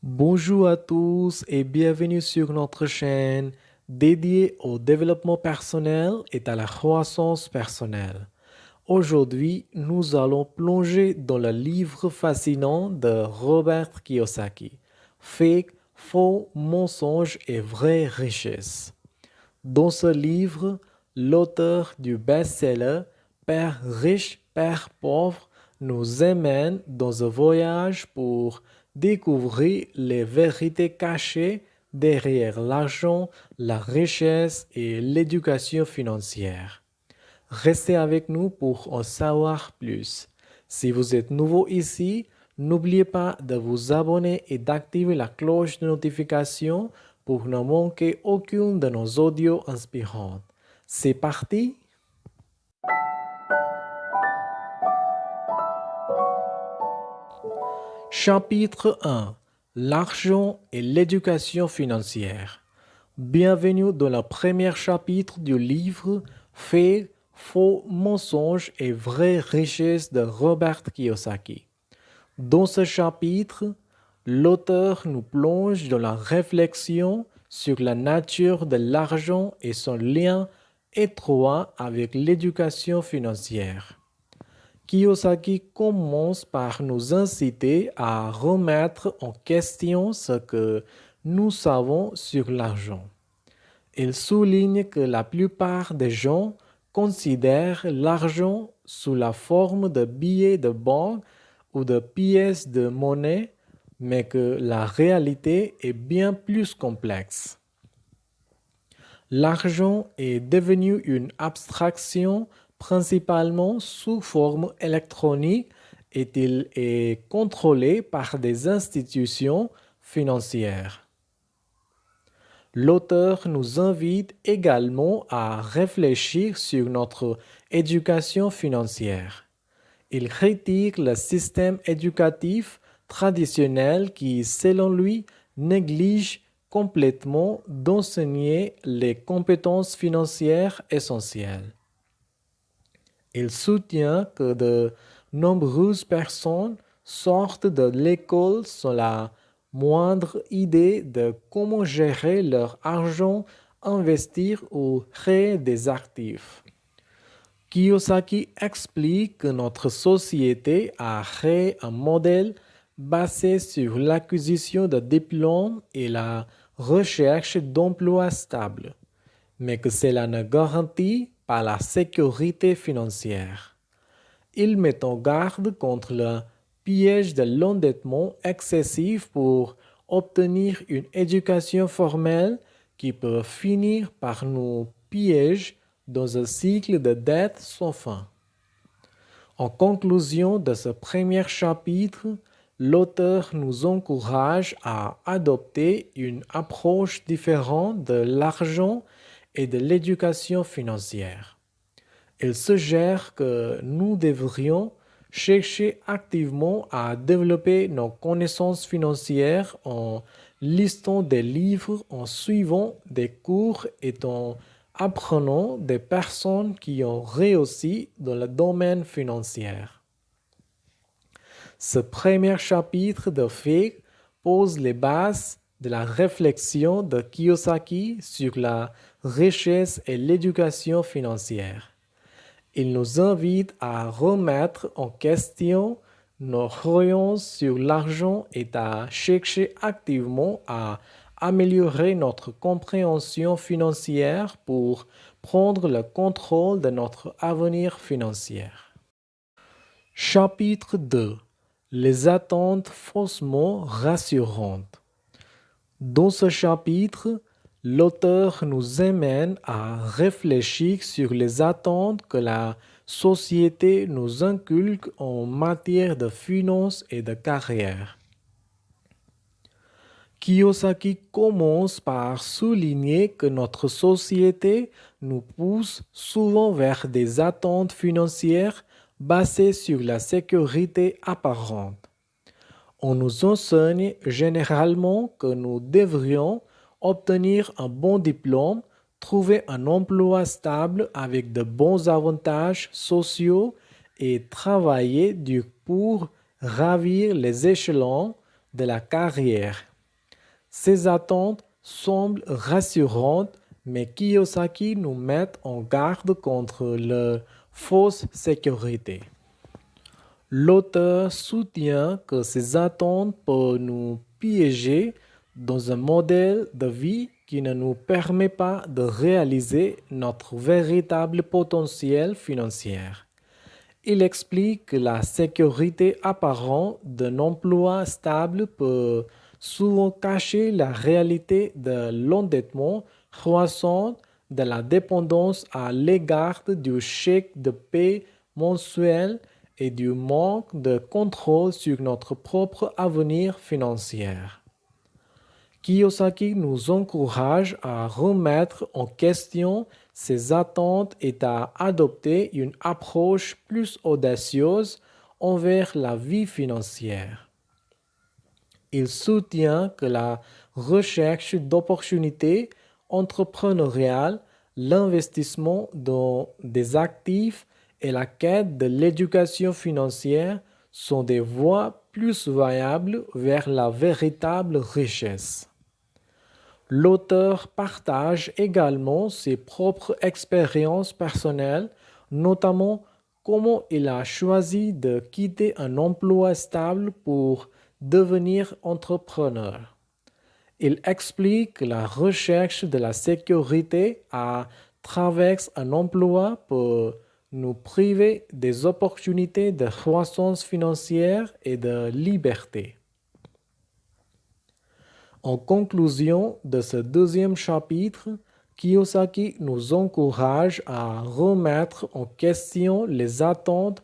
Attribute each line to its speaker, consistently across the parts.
Speaker 1: Bonjour à tous et bienvenue sur notre chaîne dédiée au développement personnel et à la croissance personnelle. Aujourd'hui, nous allons plonger dans le livre fascinant de Robert Kiyosaki, Fake, faux, mensonges et vraie richesse. Dans ce livre, l'auteur du best-seller Père riche, Père pauvre nous emmène dans un voyage pour découvrir les vérités cachées derrière l'argent, la richesse et l'éducation financière. Restez avec nous pour en savoir plus. Si vous êtes nouveau ici, n'oubliez pas de vous abonner et d'activer la cloche de notification pour ne manquer aucune de nos audios inspirants. C'est parti! Chapitre 1. L'argent et l'éducation financière. Bienvenue dans le premier chapitre du livre Faits, faux, mensonges et vraies richesses de Robert Kiyosaki. Dans ce chapitre, l'auteur nous plonge dans la réflexion sur la nature de l'argent et son lien étroit avec l'éducation financière. Kiyosaki commence par nous inciter à remettre en question ce que nous savons sur l'argent. Il souligne que la plupart des gens considèrent l'argent sous la forme de billets de banque ou de pièces de monnaie, mais que la réalité est bien plus complexe. L'argent est devenu une abstraction principalement sous forme électronique et il est contrôlé par des institutions financières. L'auteur nous invite également à réfléchir sur notre éducation financière. Il critique le système éducatif traditionnel qui, selon lui, néglige complètement d'enseigner les compétences financières essentielles. Il soutient que de nombreuses personnes sortent de l'école sans la moindre idée de comment gérer leur argent, investir ou créer des actifs. Kiyosaki explique que notre société a créé un modèle basé sur l'acquisition de diplômes et la recherche d'emplois stables, mais que cela ne garantit pas la sécurité financière. Il met en garde contre le piège de l'endettement excessif pour obtenir une éducation formelle qui peut finir par nous piéger dans un cycle de dette sans fin. En conclusion de ce premier chapitre, l'auteur nous encourage à adopter une approche différente de l'argent et de l'éducation financière. Il suggère que nous devrions chercher activement à développer nos connaissances financières en listant des livres, en suivant des cours et en apprenant des personnes qui ont réussi dans le domaine financier. Ce premier chapitre de Fake pose les bases de la réflexion de Kiyosaki sur la richesse et l'éducation financière. Il nous invite à remettre en question nos croyances sur l'argent et à chercher activement à améliorer notre compréhension financière pour prendre le contrôle de notre avenir financier. Chapitre 2. Les attentes faussement rassurantes. Dans ce chapitre, l'auteur nous amène à réfléchir sur les attentes que la société nous inculque en matière de finances et de carrière. Kiyosaki commence par souligner que notre société nous pousse souvent vers des attentes financières basées sur la sécurité apparente. On nous enseigne généralement que nous devrions obtenir un bon diplôme, trouver un emploi stable avec de bons avantages sociaux et travailler dur pour ravir les échelons de la carrière. Ces attentes semblent rassurantes, mais Kiyosaki nous met en garde contre la fausse sécurité. L'auteur soutient que ces attentes peuvent nous piéger dans un modèle de vie qui ne nous permet pas de réaliser notre véritable potentiel financier. Il explique que la sécurité apparente d'un emploi stable peut souvent cacher la réalité de l'endettement croissant, de la dépendance à l'égard du chèque de paie mensuel et du manque de contrôle sur notre propre avenir financier. Kiyosaki nous encourage à remettre en question ces attentes et à adopter une approche plus audacieuse envers la vie financière. Il soutient que la recherche d'opportunités entrepreneuriales, l'investissement dans des actifs et la quête de l'éducation financière sont des voies plus viables vers la véritable richesse. L'auteur partage également ses propres expériences personnelles, notamment comment il a choisi de quitter un emploi stable pour devenir entrepreneur. Il explique que la recherche de la sécurité à travers un emploi peut nous priver des opportunités de croissance financière et de liberté. En conclusion de ce deuxième chapitre, Kiyosaki nous encourage à remettre en question les attentes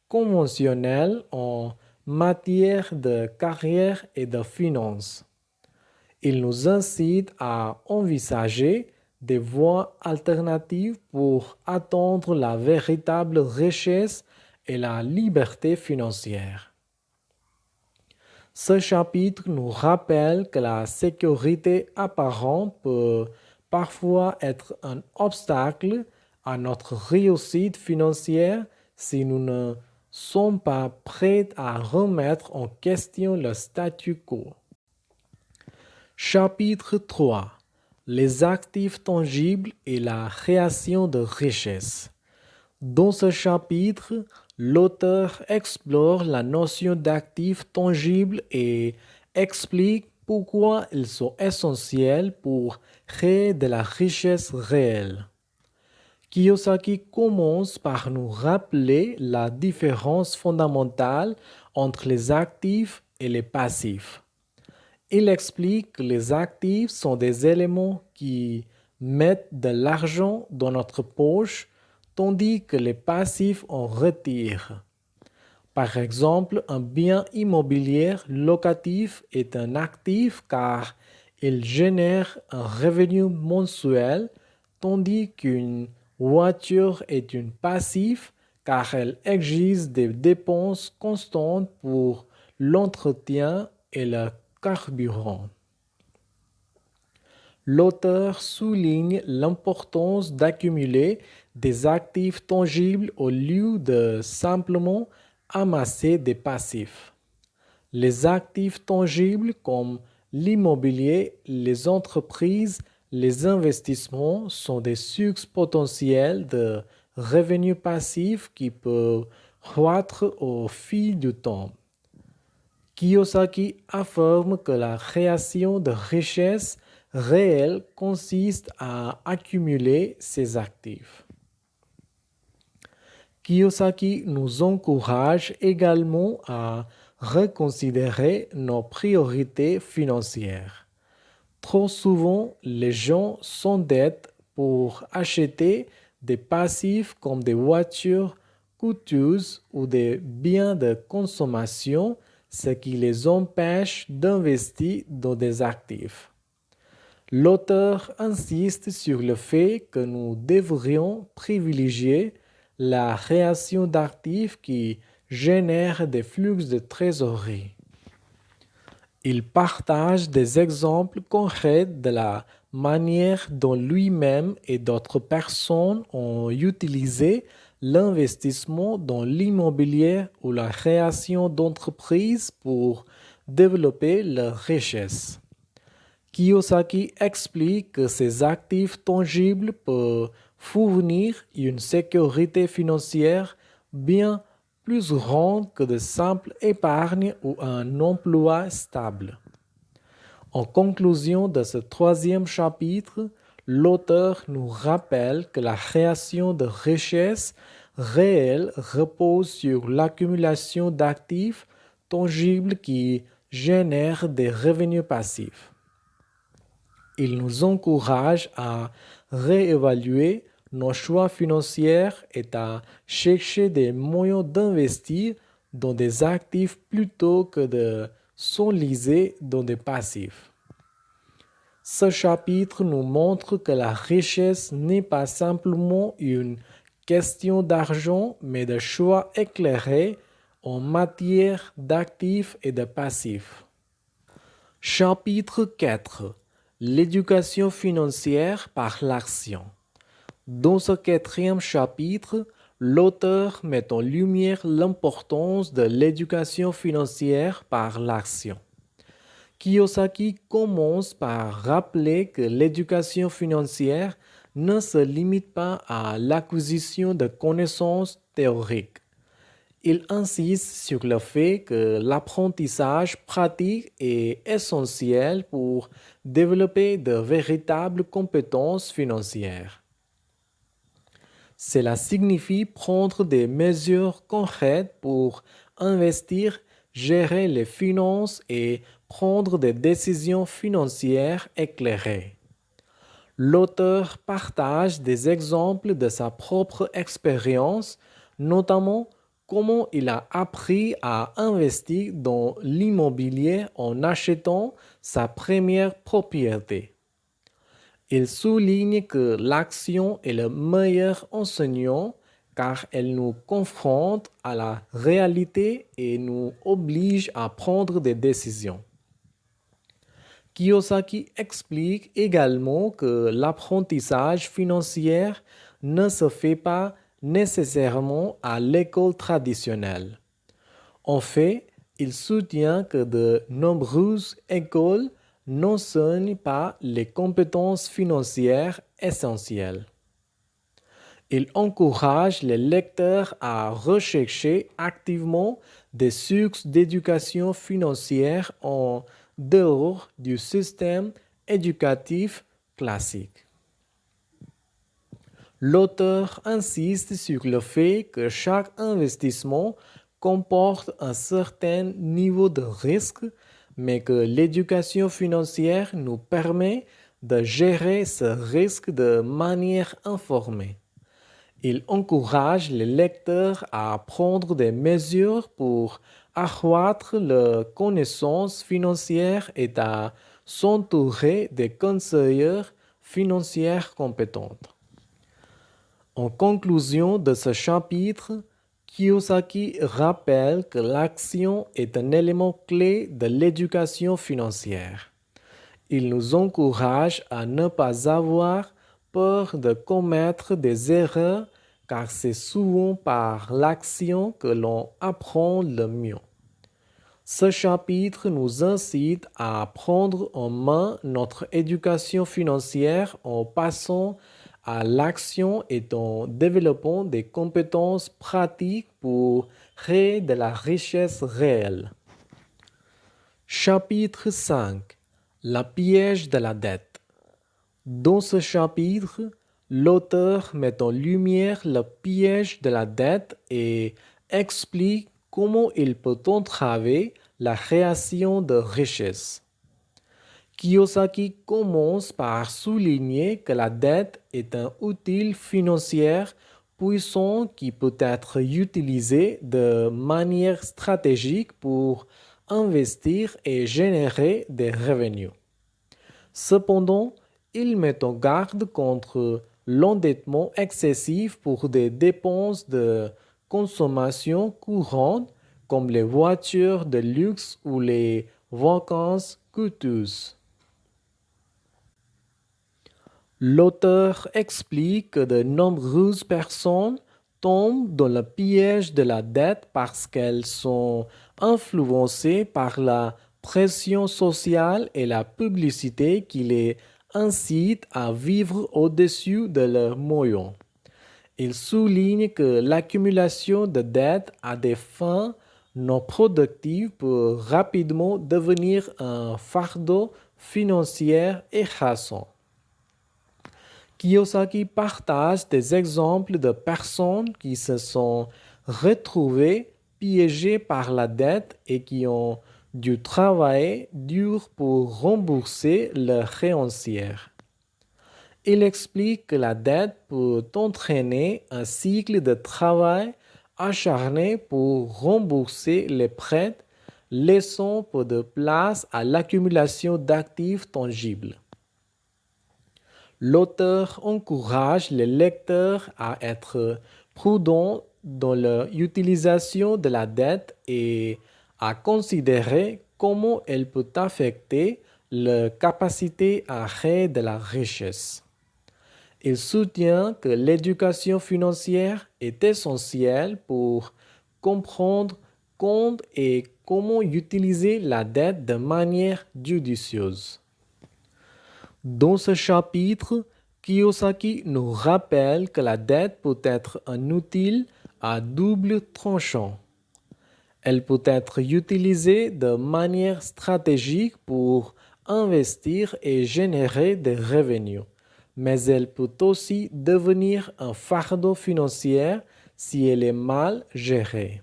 Speaker 1: conventionnelles en matière de carrière et de finances. Il nous incite à envisager des voies alternatives pour atteindre la véritable richesse et la liberté financière. Ce chapitre nous rappelle que la sécurité apparente peut parfois être un obstacle à notre réussite financière si nous ne sommes pas prêts à remettre en question le statu quo. Chapitre 3. Les actifs tangibles et la création de richesse. Dans ce chapitre, l'auteur explore la notion d'actifs tangibles et explique pourquoi ils sont essentiels pour créer de la richesse réelle. Kiyosaki commence par nous rappeler la différence fondamentale entre les actifs et les passifs. Il explique que les actifs sont des éléments qui mettent de l'argent dans notre poche, tandis que les passifs en retirent. Par exemple, un bien immobilier locatif est un actif car il génère un revenu mensuel, tandis qu'une voiture est une passif car elle exige des dépenses constantes pour l'entretien et le carburant. L'auteur souligne l'importance d'accumuler des actifs tangibles au lieu de simplement amasser des passifs. Les actifs tangibles comme l'immobilier, les entreprises, les investissements sont des sources potentielles de revenus passifs qui peuvent croître au fil du temps. Kiyosaki affirme que la création de richesses réelles consiste à accumuler ces actifs. Kiyosaki nous encourage également à reconsidérer nos priorités financières. Trop souvent, les gens s'endettent pour acheter des passifs comme des voitures coûteuses ou des biens de consommation, ce qui les empêche d'investir dans des actifs. L'auteur insiste sur le fait que nous devrions privilégier la création d'actifs qui génèrent des flux de trésorerie. Il partage des exemples concrets de la manière dont lui-même et d'autres personnes ont utilisé l'investissement dans l'immobilier ou la création d'entreprises pour développer leur richesse. Kiyosaki explique que ces actifs tangibles peuvent fournir une sécurité financière bien plus grande que de simples épargnes ou un emploi stable. En conclusion de ce troisième chapitre, l'auteur nous rappelle que la création de richesses réelles repose sur l'accumulation d'actifs tangibles qui génèrent des revenus passifs. Il nous encourage à réévaluer nos choix financiers et à chercher des moyens d'investir dans des actifs plutôt que de s'enliser dans des passifs. Ce chapitre nous montre que la richesse n'est pas simplement une question d'argent, mais de choix éclairés en matière d'actifs et de passifs. Chapitre 4. L'éducation financière par l'action. Dans ce quatrième chapitre, l'auteur met en lumière l'importance de l'éducation financière par l'action. Kiyosaki commence par rappeler que l'éducation financière ne se limite pas à l'acquisition de connaissances théoriques. Il insiste sur le fait que l'apprentissage pratique est essentiel pour développer de véritables compétences financières. Cela signifie prendre des mesures concrètes pour investir, gérer les finances et prendre des décisions financières éclairées. L'auteur partage des exemples de sa propre expérience, notamment comment il a appris à investir dans l'immobilier en achetant sa première propriété. Il souligne que l'action est le meilleur enseignant car elle nous confronte à la réalité et nous oblige à prendre des décisions. Kiyosaki explique également que l'apprentissage financier ne se fait pas nécessairement à l'école traditionnelle. En fait, il soutient que de nombreuses écoles n'enseignent pas les compétences financières essentielles. Il encourage les lecteurs à rechercher activement des sources d'éducation financière en dehors du système éducatif classique. L'auteur insiste sur le fait que chaque investissement comporte un certain niveau de risque, mais que l'éducation financière nous permet de gérer ce risque de manière informée. Il encourage les lecteurs à prendre des mesures pour accroître leurs connaissances financières et à s'entourer des conseillers financiers compétents. En conclusion de ce chapitre, Kiyosaki rappelle que l'action est un élément clé de l'éducation financière. Il nous encourage à ne pas avoir peur de commettre des erreurs car c'est souvent par l'action que l'on apprend le mieux. Ce chapitre nous incite à prendre en main notre éducation financière en passant à l'action et en développant des compétences pratiques pour créer de la richesse réelle. Chapitre 5. La piège de la dette. Dans ce chapitre, l'auteur met en lumière le piège de la dette et explique comment il peut entraver la création de richesses. Kiyosaki commence par souligner que la dette est un outil financier puissant qui peut être utilisé de manière stratégique pour investir et générer des revenus. Cependant, il met en garde contre l'endettement excessif pour des dépenses de consommation courante comme les voitures de luxe ou les vacances coûteuses. L'auteur explique que de nombreuses personnes tombent dans le piège de la dette parce qu'elles sont influencées par la pression sociale et la publicité qui les incitent à vivre au-dessus de leurs moyens. Il souligne que l'accumulation de dettes à des fins non productives peut rapidement devenir un fardeau financier écrasant. Kiyosaki partage des exemples de personnes qui se sont retrouvées piégées par la dette et qui ont dû travailler dur pour rembourser leurs créancières. Il explique que la dette peut entraîner un cycle de travail acharné pour rembourser les prêts, laissant peu de place à l'accumulation d'actifs tangibles. L'auteur encourage les lecteurs à être prudents dans leur utilisation de la dette et à considérer comment elle peut affecter leur capacité à créer de la richesse. Il soutient que l'éducation financière est essentielle pour comprendre quand et comment utiliser la dette de manière judicieuse. Dans ce chapitre, Kiyosaki nous rappelle que la dette peut être un outil à double tranchant. Elle peut être utilisée de manière stratégique pour investir et générer des revenus, mais elle peut aussi devenir un fardeau financier si elle est mal gérée.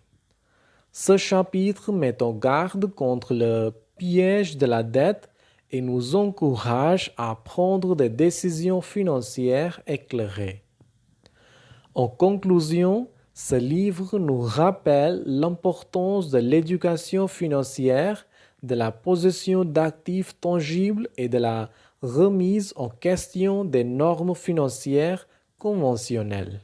Speaker 1: Ce chapitre met en garde contre le piège de la dette et nous encourage à prendre des décisions financières éclairées. En conclusion, ce livre nous rappelle l'importance de l'éducation financière, de la possession d'actifs tangibles et de la remise en question des normes financières conventionnelles.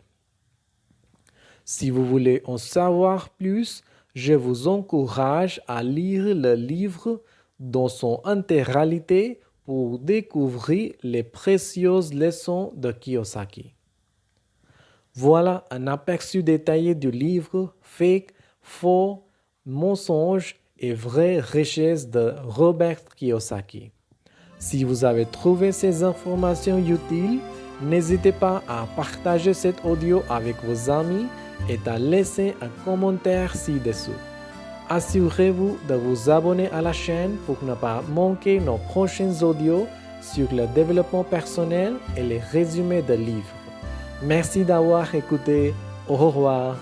Speaker 1: Si vous voulez en savoir plus, je vous encourage à lire le livre dans son intégralité pour découvrir les précieuses leçons de Kiyosaki. Voilà un aperçu détaillé du livre Fake, Faux, Mensonges et Vraie Richesse de Robert Kiyosaki. Si vous avez trouvé ces informations utiles, n'hésitez pas à partager cet audio avec vos amis et à laisser un commentaire ci-dessous. Assurez-vous de vous abonner à la chaîne pour ne pas manquer nos prochains audios sur le développement personnel et les résumés de livres. Merci d'avoir écouté. Au revoir.